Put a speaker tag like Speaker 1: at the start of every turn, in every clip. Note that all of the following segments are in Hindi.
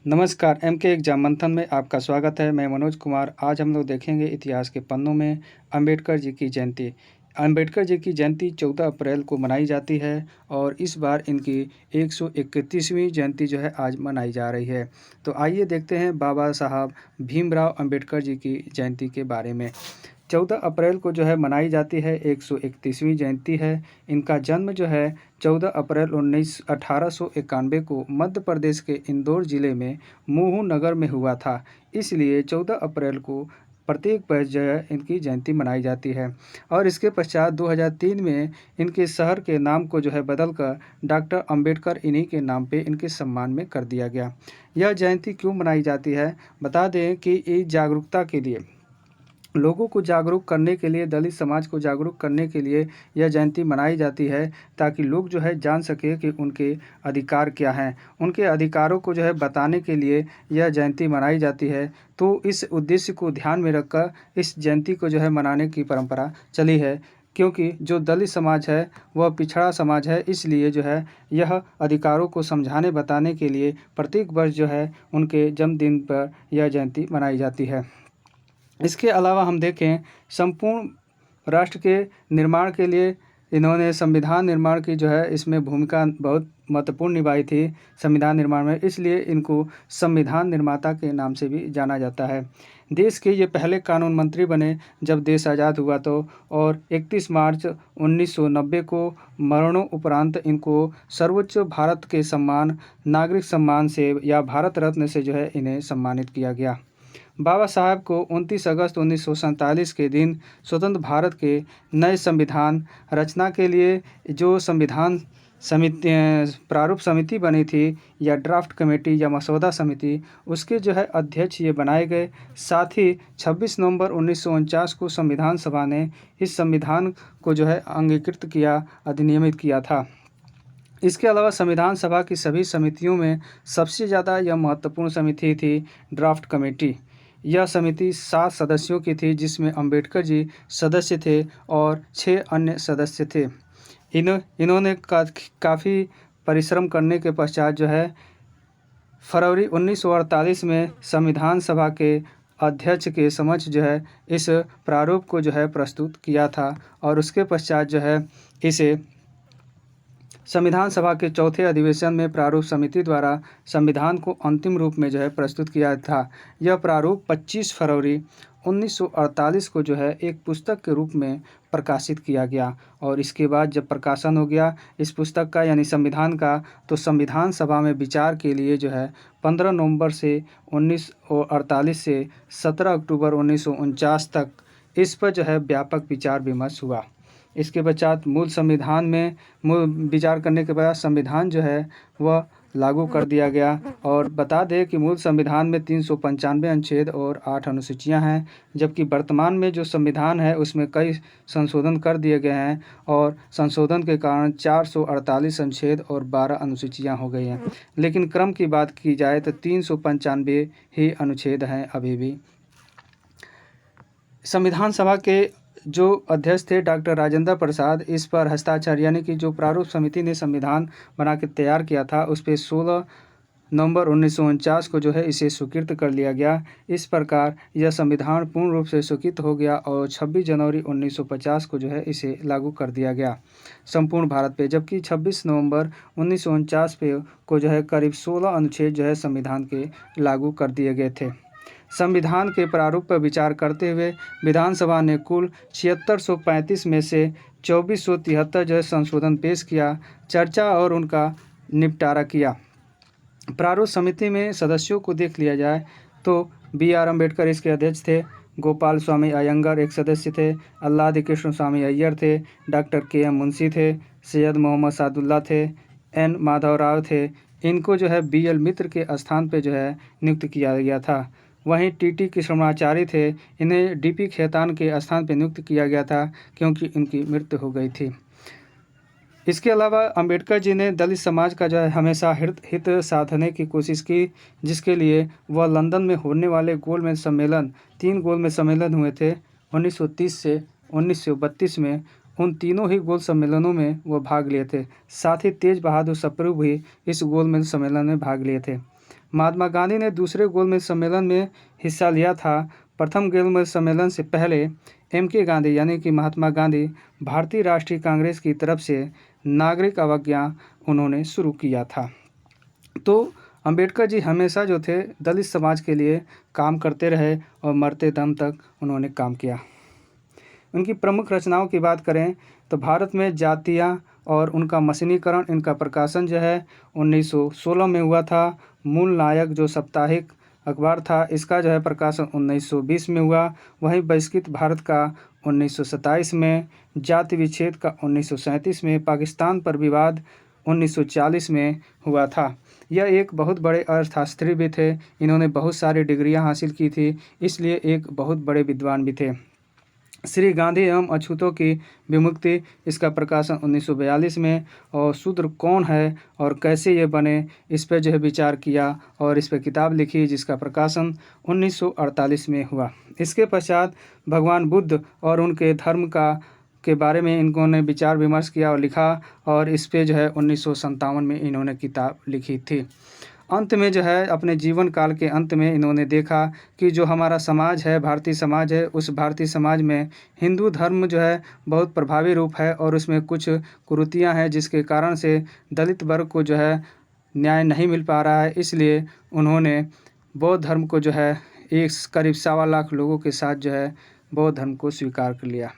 Speaker 1: नमस्कार, एम के एग्जाम मंथन में आपका स्वागत है। मैं मनोज कुमार। आज हम लोग देखेंगे इतिहास के पन्नों में अंबेडकर जी की जयंती। अंबेडकर जी की जयंती 14 अप्रैल को मनाई जाती है और इस बार इनकी 131वीं जयंती जो है आज मनाई जा रही है। तो आइए देखते हैं बाबा साहब भीमराव अंबेडकर जी की जयंती के बारे में। 14 अप्रैल को जो है मनाई जाती है 131वीं जयंती है। इनका जन्म जो है 14 अप्रैल 1891 को मध्य प्रदेश के इंदौर ज़िले में महू नगर में हुआ था। इसलिए 14 अप्रैल को प्रत्येक वर्ष जो है इनकी जयंती मनाई जाती है। और इसके पश्चात 2003 में इनके शहर के नाम को जो है बदलकर डॉक्टर अंबेडकर इन्हीं के नाम पे इनके सम्मान में कर दिया गया। यह जयंती क्यों मनाई जाती है, बता दें कि इस जागरूकता के लिए, लोगों को जागरूक करने के लिए, दलित समाज को जागरूक करने के लिए यह जयंती मनाई जाती है, ताकि लोग जो है जान सके कि उनके अधिकार क्या हैं। उनके अधिकारों को जो है बताने के लिए यह जयंती मनाई जाती है। तो इस उद्देश्य को ध्यान में रखकर इस जयंती को जो है मनाने की परंपरा चली है, क्योंकि जो दलित समाज है वह पिछड़ा समाज है। इसलिए जो है यह अधिकारों को समझाने बताने के लिए प्रत्येक वर्ष जो है उनके जन्मदिन पर यह जयंती मनाई जाती है। इसके अलावा हम देखें, संपूर्ण राष्ट्र के निर्माण के लिए इन्होंने संविधान निर्माण की जो है इसमें भूमिका बहुत महत्वपूर्ण निभाई थी संविधान निर्माण में। इसलिए इनको संविधान निर्माता के नाम से भी जाना जाता है। देश के ये पहले कानून मंत्री बने जब देश आज़ाद हुआ तो, और 31 मार्च 1990 को मरणोपरांत इनको सर्वोच्च भारत के सम्मान नागरिक सम्मान से या भारत रत्न से जो है इन्हें सम्मानित किया गया। बाबा साहब को 29 अगस्त 1947 के दिन स्वतंत्र भारत के नए संविधान रचना के लिए जो संविधान समिति प्रारूप समिति बनी थी, या ड्राफ्ट कमेटी या मसौदा समिति, उसके जो है अध्यक्ष ये बनाए गए। साथ ही 26 नवंबर 1949 को संविधान सभा ने इस संविधान को जो है अंगीकृत किया, अधिनियमित किया था। इसके अलावा संविधान सभा की सभी समितियों में सबसे ज़्यादा यह महत्वपूर्ण समिति थी ड्राफ्ट कमेटी। यह समिति 7 सदस्यों की थी, जिसमें अंबेडकर जी सदस्य थे और 6 अन्य सदस्य थे। इन्होंने काफ़ी परिश्रम करने के पश्चात जो है फरवरी 1948 में संविधान सभा के अध्यक्ष के समक्ष जो है इस प्रारूप को जो है प्रस्तुत किया था, और उसके पश्चात जो है इसे संविधान सभा के चौथे अधिवेशन में प्रारूप समिति द्वारा संविधान को अंतिम रूप में जो है प्रस्तुत किया था। यह प्रारूप 25 फरवरी 1948 को जो है एक पुस्तक के रूप में प्रकाशित किया गया, और इसके बाद जब प्रकाशन हो गया इस पुस्तक का यानी संविधान का, तो संविधान सभा में विचार के लिए जो है 15 नवंबर से 1948 से 17 अक्टूबर 1949 तक इस पर जो है व्यापक विचार विमर्श हुआ। इसके पश्चात मूल संविधान में विचार करने के बाद संविधान जो है वह लागू कर दिया गया। और बता दें कि मूल संविधान में 395 अनुच्छेद और 8 अनुसूचियां हैं, जबकि वर्तमान में जो संविधान है उसमें कई संशोधन कर दिए गए हैं, और संशोधन के कारण 448 अनुच्छेद और 12 अनुसूचियां हो गई हैं। लेकिन क्रम की बात की जाए तो 395 ही अनुच्छेद हैं अभी भी। संविधान सभा के जो अध्यक्ष थे डॉक्टर राजेंद्र प्रसाद, इस पर हस्ताक्षर यानी कि जो प्रारूप समिति ने संविधान बना के तैयार किया था उस पर 16 नवंबर 1949 को जो है इसे स्वीकृत कर लिया गया। इस प्रकार यह संविधान पूर्ण रूप से स्वीकृत हो गया, और 26 जनवरी 1950 को जो है इसे लागू कर दिया गया संपूर्ण भारत पे। जबकि 26 नवंबर 1949 पे को जो है करीब 16 अनुच्छेद जो है संविधान के लागू कर दिए गए थे। संविधान के प्रारूप पर विचार करते हुए विधानसभा ने कुल 7635 में से 2473 जो है संशोधन पेश किया, चर्चा और उनका निपटारा किया। प्रारूप समिति में सदस्यों को देख लिया जाए तो BR अम्बेडकर इसके अध्यक्ष थे, गोपाल स्वामी अयंगर एक सदस्य थे, अल्लादी कृष्ण स्वामी अय्यर थे, डॉक्टर KM मुंशी थे, सैयद मोहम्मद सादुल्ला थे, N माधवराव थे। इनको जो है BL मित्र के स्थान पे जो है नियुक्त किया गया था। वहीं TT कृष्णमाचारी थे, इन्हें DP खेतान के स्थान पर नियुक्त किया गया था क्योंकि इनकी मृत्यु हो गई थी। इसके अलावा अंबेडकर जी ने दलित समाज का जो है हमेशा हित साधने की कोशिश की, जिसके लिए वह लंदन में होने वाले गोलमेज सम्मेलन 3 गोलमेज सम्मेलन हुए थे 1930 से 1932 में। उन तीनों ही गोल सम्मेलनों में वह भाग लिए थे। साथ ही तेज बहादुर सप्रू भी इस गोलमेज सम्मेलन में भाग लिए थे। महात्मा गांधी ने दूसरे गोलमेज सम्मेलन में हिस्सा लिया था। प्रथम गोलमेज सम्मेलन से पहले M.K. गांधी यानी कि महात्मा गांधी भारतीय राष्ट्रीय कांग्रेस की तरफ से नागरिक अवज्ञा उन्होंने शुरू किया था। तो अंबेडकर जी हमेशा जो थे दलित समाज के लिए काम करते रहे और मरते दम तक उन्होंने काम किया। उनकी प्रमुख रचनाओं की बात करें तो भारत में जातियाँ और उनका मशीनीकरण, इनका प्रकाशन जो है 1916 में हुआ था। मूल नायक जो साप्ताहिक अखबार था, इसका जो है प्रकाशन 1920 में हुआ। वहीं बहिष्कृत भारत का 1927 में, जाति विच्छेद का 1937 में, पाकिस्तान पर विवाद 1940 में हुआ था। यह एक बहुत बड़े अर्थशास्त्री भी थे। इन्होंने बहुत सारी डिग्रियां हासिल की थी, इसलिए एक बहुत बड़े विद्वान भी थे। श्री गांधी एवं अछूतों की विमुक्ति, इसका प्रकाशन 1942 में, और शूद्र कौन है और कैसे ये बने, इस पर जो है विचार किया और इस पर किताब लिखी, जिसका प्रकाशन 1948 में हुआ। इसके पश्चात भगवान बुद्ध और उनके धर्म के बारे में इन्होंने विचार विमर्श किया और लिखा, और इस पे जो है 1957 में इन्होंने किताब लिखी थी। अंत में जो है अपने जीवन काल के अंत में इन्होंने देखा कि जो हमारा समाज है, भारतीय समाज है, उस भारतीय समाज में हिंदू धर्म जो है बहुत प्रभावी रूप है और उसमें कुछ कुरीतियां हैं, जिसके कारण से दलित वर्ग को जो है न्याय नहीं मिल पा रहा है। इसलिए उन्होंने बौद्ध धर्म को जो है एक करीब 1.25 लाख लोगों के साथ जो है बौद्ध धर्म को स्वीकार कर लिया।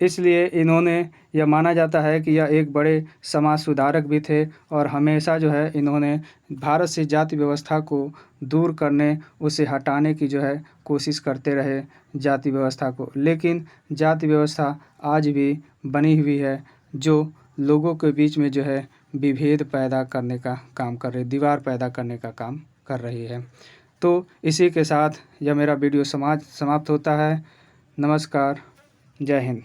Speaker 1: इसलिए इन्होंने, यह माना जाता है कि यह एक बड़े समाज सुधारक भी थे और हमेशा जो है इन्होंने भारत से जाति व्यवस्था को दूर करने, उसे हटाने की जो है कोशिश करते रहे जाति व्यवस्था को। लेकिन जाति व्यवस्था आज भी बनी हुई है, जो लोगों के बीच में जो है विभेद पैदा करने का काम कर रही, दीवार पैदा करने का काम कर रही है। तो इसी के साथ यह मेरा वीडियो समाप्त होता है। नमस्कार, जय हिंद।